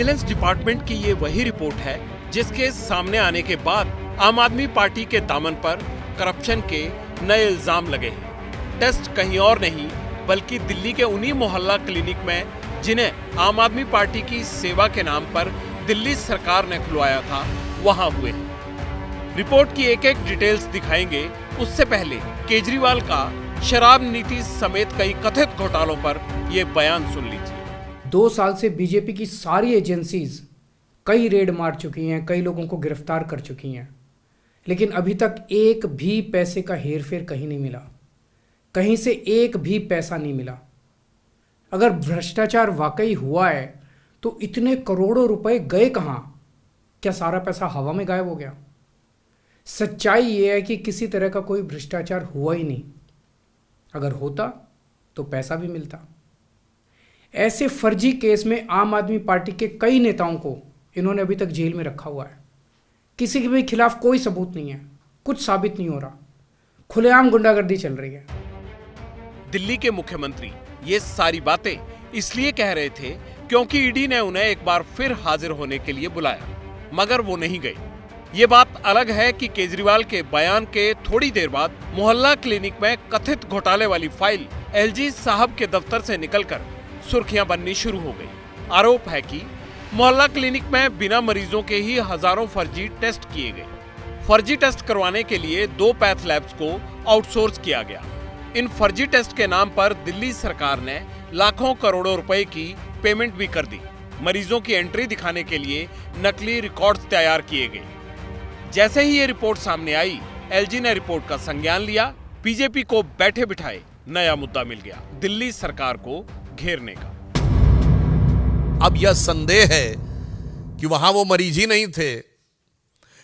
Vigilance department की ये वही रिपोर्ट है जिसके सामने आने के बाद आम आदमी पार्टी के दामन पर करप्शन के नए इल्जाम लगे हैं। टेस्ट कहीं और नहीं बल्कि दिल्ली के उन्हीं मोहल्ला क्लिनिक में जिन्हें आम आदमी पार्टी की सेवा के नाम पर दिल्ली सरकार ने खुलवाया था, वहां हुए हैं। रिपोर्ट की एक एक डिटेल्स दिखाएंगे, उससे पहले केजरीवाल का शराब नीति समेत कई कथित घोटालों पर ये बयान सुन लीजिए। 2 साल से बीजेपी की सारी एजेंसीज कई रेड मार चुकी हैं, कई लोगों को गिरफ्तार कर चुकी हैं, लेकिन अभी तक एक भी पैसे का हेरफेर कहीं नहीं मिला, कहीं से एक भी पैसा नहीं मिला। अगर भ्रष्टाचार वाकई हुआ है तो इतने करोड़ों रुपए गए कहाँ? क्या सारा पैसा हवा में गायब हो गया? सच्चाई ये है कि किसी तरह का कोई भ्रष्टाचार हुआ ही नहीं। अगर होता तो पैसा भी मिलता। ऐसे फर्जी केस में आम आदमी पार्टी के कई नेताओं को इन्होंने अभी तक जेल में रखा हुआ है। किसी के भी खिलाफ कोई सबूत नहीं है, कुछ साबित नहीं हो रहा, खुलेआम गुंडागर्दी चल रही है। दिल्ली के मुख्यमंत्री ये सारी बातें इसलिए कह रहे थे क्योंकि ईडी ने उन्हें एक बार फिर हाजिर होने के लिए बुलाया, मगर वो नहीं गए। ये बात अलग है कि केजरीवाल के बयान के थोड़ी देर बाद मोहल्ला क्लिनिक में कथित घोटाले वाली फाइल एलजी साहब के दफ्तर से निकलकर सुर्खियां बननी शुरू हो गई। आरोप है कि मोहल्ला क्लिनिक में बिना मरीजों के ही हजारों फर्जी टेस्ट किए गए। फर्जी टेस्ट करवाने के लिए 2 पैथ लैब्स को आउटसोर्स किया गया। इन फर्जी टेस्ट के नाम पर दिल्ली सरकार ने लाखों करोड़ों रुपए की पेमेंट भी कर दी। मरीजों की एंट्री दिखाने के लिए नकली रिकॉर्ड्स तैयार किए गए। जैसे ही ये रिपोर्ट सामने आई, एलजी ने रिपोर्ट का संज्ञान लिया। बीजेपी को बैठे बिठाए नया मुद्दा मिल गया, दिल्ली सरकार को घेरने का। अब यह संदेह है कि वहां वो मरीज ही नहीं थे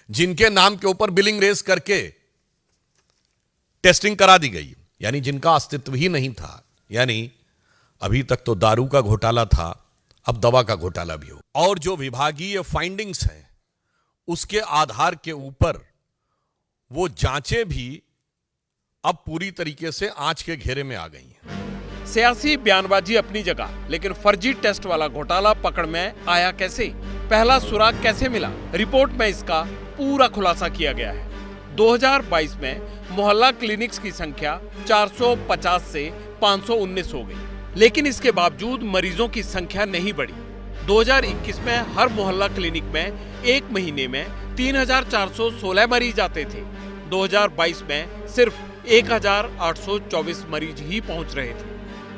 जिनके नाम के ऊपर बिलिंग रेस करके टेस्टिंग करा दी गई, यानी जिनका अस्तित्व ही नहीं था। यानी अभी तक तो दारू का घोटाला था, अब दवा का घोटाला भी हो। और जो विभागीय फाइंडिंग्स हैं उसके आधार के ऊपर वो जांचें भी अब पूरी तरीके से आंच के घेरे में आ गई हैं। सियासी बयानबाजी अपनी जगह, लेकिन फर्जी टेस्ट वाला घोटाला पकड़ में आया कैसे? पहला सुराग कैसे मिला? रिपोर्ट में इसका पूरा खुलासा किया गया है। 2022 में मोहल्ला क्लिनिक्स की संख्या 450 से 519 हो गई, लेकिन इसके बावजूद मरीजों की संख्या नहीं बढ़ी। 2021 में हर मोहल्ला क्लिनिक में एक महीने में 3416 मरीज आते थे। 2022 में सिर्फ 1824 मरीज ही पहुंच रहे थे।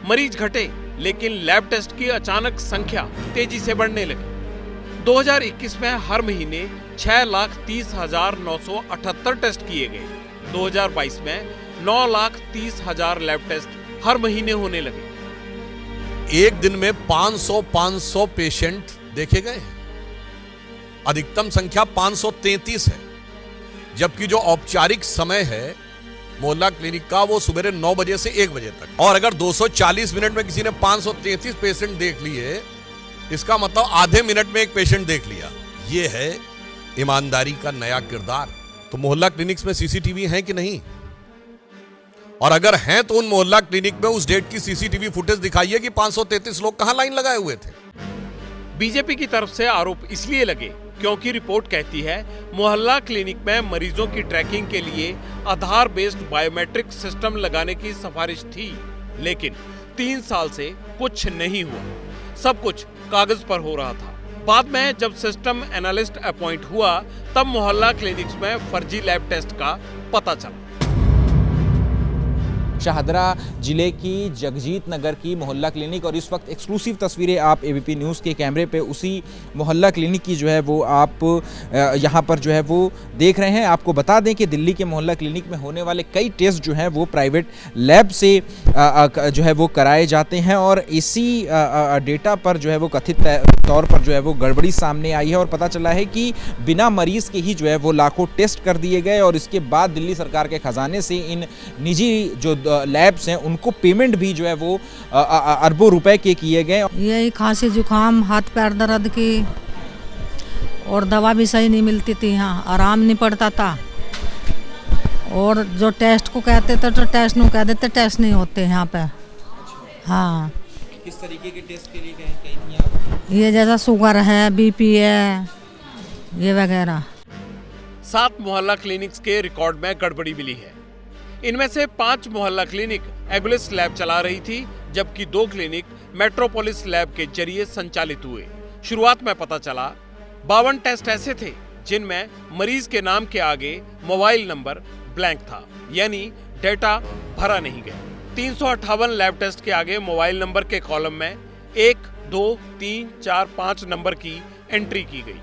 मरीज घटे, लेकिन लैब टेस्ट की अचानक संख्या तेजी से बढ़ने लगी। 2021 में हर महीने 6,30,978 टेस्ट किए गए। 2022 में 9,30,000 लैब टेस्ट हर महीने होने लगे। एक दिन में 500 पेशेंट देखे गए हैं। अधिकतम संख्या 533 है, जबकि जो औपचारिक समय है मोहल्ला क्लिनिक का वो सुबह 9 बजे से 1 बजे तक। और अगर 240 मिनट में किसी ने 533 पेशेंट देख लिए, इसका मतलब आधे मिनट में एक पेशेंट देख लिया। ये है ईमानदारी का नया किरदार। तो मोहल्ला क्लिनिक्स में सीसीटीवी है कि नहीं? और अगर हैं तो उन मोहल्ला क्लिनिक में उस डेट की सीसीटीवी फुटेज दिखाइए कि 533 लोग कहां लाइन लगाए हुए थे। बीजेपी की तरफ से आरोप इसलिए लगे क्योंकि रिपोर्ट कहती है मोहल्ला क्लिनिक में मरीजों की ट्रैकिंग के लिए आधार बेस्ड बायोमेट्रिक सिस्टम लगाने की सिफारिश थी, लेकिन 3 साल से कुछ नहीं हुआ। सब कुछ कागज पर हो रहा था। बाद में जब सिस्टम एनालिस्ट अपॉइंट हुआ, तब मोहल्ला क्लिनिक्स में फर्जी लैब टेस्ट का पता चला। शाहदरा जिले की जगजीत नगर की मोहल्ला क्लिनिक, और इस वक्त एक्सक्लूसिव तस्वीरें आप एबीपी न्यूज़ के कैमरे पे उसी मोहल्ला क्लिनिक की जो है वो आप यहाँ पर जो है वो देख रहे हैं। आपको बता दें कि दिल्ली के मोहल्ला क्लिनिक में होने वाले कई टेस्ट जो हैं वो प्राइवेट लैब से जो है वो कराए जाते हैं, और इसी डेटा पर जो है वो कथित तौर पर जो है वो गड़बड़ी सामने आई है, और पता चला है कि बिना मरीज के ही जो है वो लाखों टेस्ट कर दिए गए, और इसके बाद दिल्ली सरकार के खजाने से इन निजी जो लैब्स हैं उनको पेमेंट भी जो है वो अरबों रुपए के किए गए। यही खांसी जुकाम, हाथ पैर दर्द की, और दवा भी सही नहीं मिलती थी, यहाँ आराम नहीं पड़ता था, और जो टेस्ट को कहते थे तो टेस्ट नहीं कहते थे, टेस्ट नहीं होते यहाँ पे। हाँ, किस तरीके के टेस्ट के लिए कहीं थी आप? ये जैसा शुगर है, बीपी है, ये वगैरह। 7 मोहल्ला क्लिनिक्स के रिकॉर्ड में गड़बड़ी मिली है। इनमें से 5 मोहल्ला क्लिनिक एगुलिस लैब चला रही थी, जबकि 2 क्लिनिक मेट्रोपोलिस लैब के जरिए संचालित हुए। शुरुआत में पता चला 52 टेस्ट ऐसे थे जिनमें मरीज के नाम के आगे मोबाइल नंबर ब्लैंक था, यानी डेटा भरा नहीं गया। 358 लैब टेस्ट के आगे मोबाइल नंबर के कॉलम में 1, 2, 3, 4, 5 नंबर की एंट्री की गई।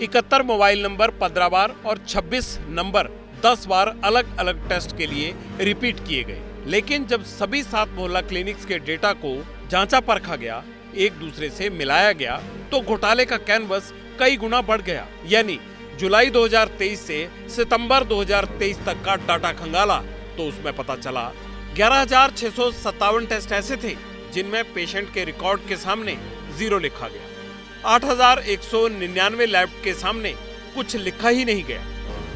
71 मोबाइल नंबर 15 बार और 26 नंबर 10 बार अलग अलग टेस्ट के लिए रिपीट किए गए। लेकिन जब सभी 7 मोहल्ला क्लिनिक्स के डेटा को जांचा परखा गया, एक दूसरे से मिलाया गया, तो घोटाले का कैनवस कई गुना बढ़ गया। यानी जुलाई 2023 से सितंबर 2023 तक का डाटा खंगाला तो उसमें पता चला 11,657 टेस्ट ऐसे थे जिनमें पेशेंट के रिकॉर्ड के सामने 0 लिखा गया। 8,199 लैब के सामने कुछ लिखा ही नहीं गया।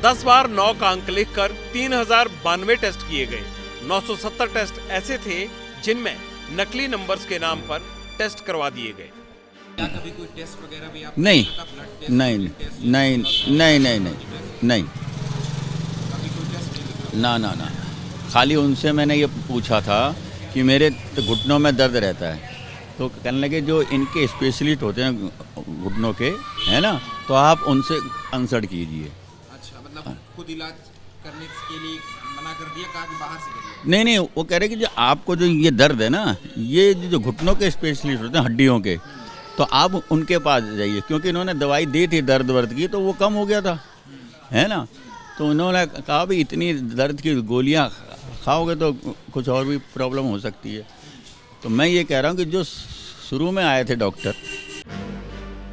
10 बार 9 का अंक लिखकर 3,092 टेस्ट किए गए। 970 टेस्ट ऐसे थे जिनमें नकली नंबर्स के नाम पर टेस्ट करवा दिए गए। क्या कभी कोई टेस्ट वगैरह भी आप नहीं, ब्लड टेस्ट, नहीं, नहीं, नहीं, नहीं, नहीं, नहीं, कभी कोई टेस्ट नहीं? ना, खाली उनसे मैंने ये पूछा था कि मेरे घुटनों में दर्द रहता है, तो कहने लगे जो इनके स्पेशलिस्ट होते हैं घुटनों के, है ना, तो आप उनसे कंसल्ट कीजिए। अच्छा, मतलब खुद इलाज करने के लिए मना कर दिया, कहा कि बाहर से करिए? नहीं, वो कह रहे कि जो आपको जो ये दर्द है ना, ये जो घुटनों के स्पेशलिस्ट होते हैं हड्डियों के, तो आप उनके पास जाइए, क्योंकि इन्होंने दवाई दी थी दर्द वर्द की, तो वो कम हो गया था, है ना। तो उन्होंने कहा भी इतनी दर्द की गोलियां खाओगे तो कुछ और भी प्रॉब्लम हो सकती है। तो मैं ये कह रहा हूँ कि जो शुरू में आए थे डॉक्टर,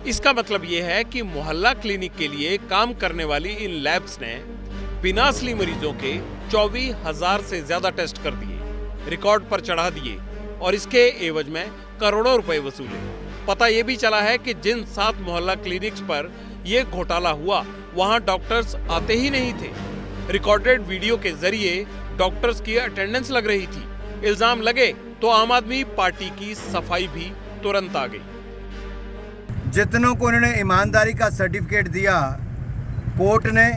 इसका मतलब ये है कि मोहल्ला क्लिनिक के लिए काम करने वाली इन लैब्स ने बिना असली मरीजों के 24,000 से ज्यादा टेस्ट कर दिए, रिकॉर्ड पर चढ़ा दिए और इसके एवज में करोड़ों रुपए वसूले। पता ये भी चला है कि जिन 7 मोहल्ला क्लिनिक्स पर यह घोटाला हुआ, वहां डॉक्टर्स आते ही नहीं थे। रिकॉर्डेड वीडियो के जरिए डॉक्टर्स की अटेंडेंस लग रही थी। इल्जाम लगे तो आम आदमी पार्टी की सफाई भी तुरंत आ गई। जितनों को उन्होंने ईमानदारी का सर्टिफिकेट दिया, कोर्ट ने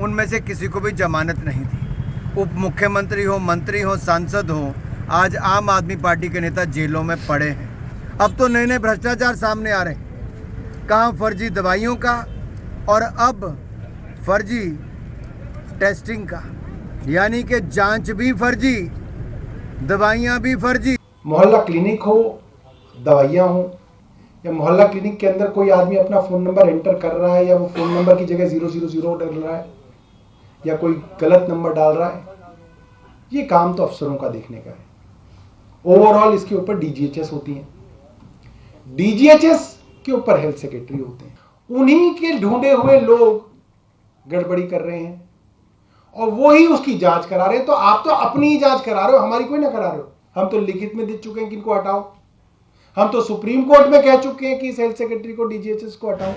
उनमें से किसी को भी जमानत नहीं दी। उप मुख्यमंत्री हो, मंत्री हो, सांसद हो, आज आम आदमी पार्टी के नेता जेलों में पड़े हैं। अब तो नए नए भ्रष्टाचार सामने आ रहे हैं, कहाँ फर्जी दवाइयों का और अब फर्जी टेस्टिंग का, यानी कि जांच भी फर्जी, दवाइयाँ भी फर्जी। मोहल्ला क्लिनिक हो, दवाइयाँ हो, या मोहल्ला क्लिनिक के अंदर कोई आदमी अपना फ़ोन नंबर एंटर कर रहा है या वो फ़ोन नंबर की जगह 000 डाल रहा है या कोई गलत नंबर डाल रहा है, ये काम तो अफसरों का देखने का है। ओवरऑल इसके ऊपर डीजीएचएस होती हैं, डीजीएचएस के ऊपर हेल्थ सेक्रेटरी होते हैं। उन्हीं के ढूंढे हुए लोग गड़बड़ी कर रहे हैं और वो ही उसकी जांच करा रहे हैं। तो आप तो अपनी ही जांच करा रहे हो, हमारी कोई ना करा रहे हो। हम तो लिखित में दे चुके हैं कि इनको हटाओ, हम तो सुप्रीम कोर्ट में कह चुके हैं कि इस हेल्थ सेक्रेटरी को, डीजीएचएस को हटाओ।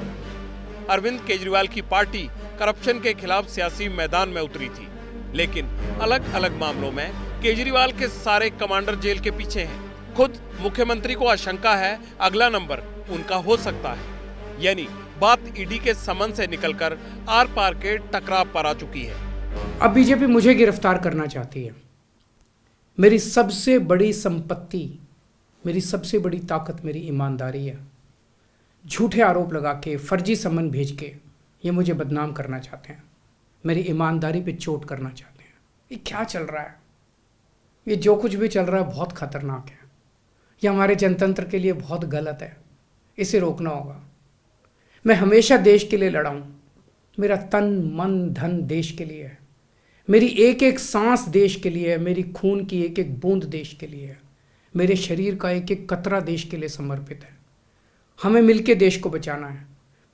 अरविंद केजरीवाल की पार्टी करप्शन के खिलाफ सियासी मैदान में उतरी थी, लेकिन अलग अलग मामलों में केजरीवाल के सारे कमांडर जेल के पीछे हैं। खुद मुख्यमंत्री को आशंका है अगला नंबर उनका हो सकता है। यानी बात ईडी के समन से निकलकर आर पार के टकराव पर आ चुकी है। अब बीजेपी मुझे गिरफ्तार करना चाहती है। मेरी सबसे बड़ी संपत्ति, मेरी सबसे बड़ी ताकत मेरी ईमानदारी है। झूठे आरोप लगा के, फर्जी समन भेज के ये मुझे बदनाम करना चाहते हैं, मेरी ईमानदारी पे चोट करना चाहते हैं। ये क्या चल रहा है? ये जो कुछ भी चल रहा है बहुत खतरनाक है। ये हमारे जनतंत्र के लिए बहुत गलत है, इसे रोकना होगा। मैं हमेशा देश के लिए लड़ा हूँ। मेरा तन मन धन देश के लिए है, मेरी एक एक सांस देश के लिए है, मेरी खून की एक एक बूंद देश के लिए है, मेरे शरीर का एक एक कतरा देश के लिए समर्पित है। हमें मिलके देश को बचाना है।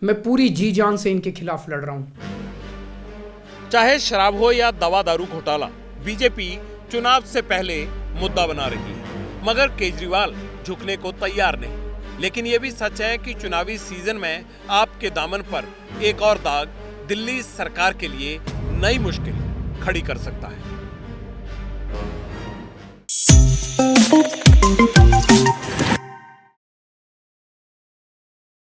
मैं पूरी जी जान से इनके खिलाफ लड़ रहा हूं। चाहे शराब हो या दवा दारू घोटाला, बीजेपी चुनाव से पहले मुद्दा बना रही है, मगर केजरीवाल झुकने को तैयार नहीं। लेकिन यह भी सच है कि चुनावी सीजन में आपके दामन पर एक और दाग दिल्ली सरकार के लिए नई मुश्किल खड़ी कर सकता है।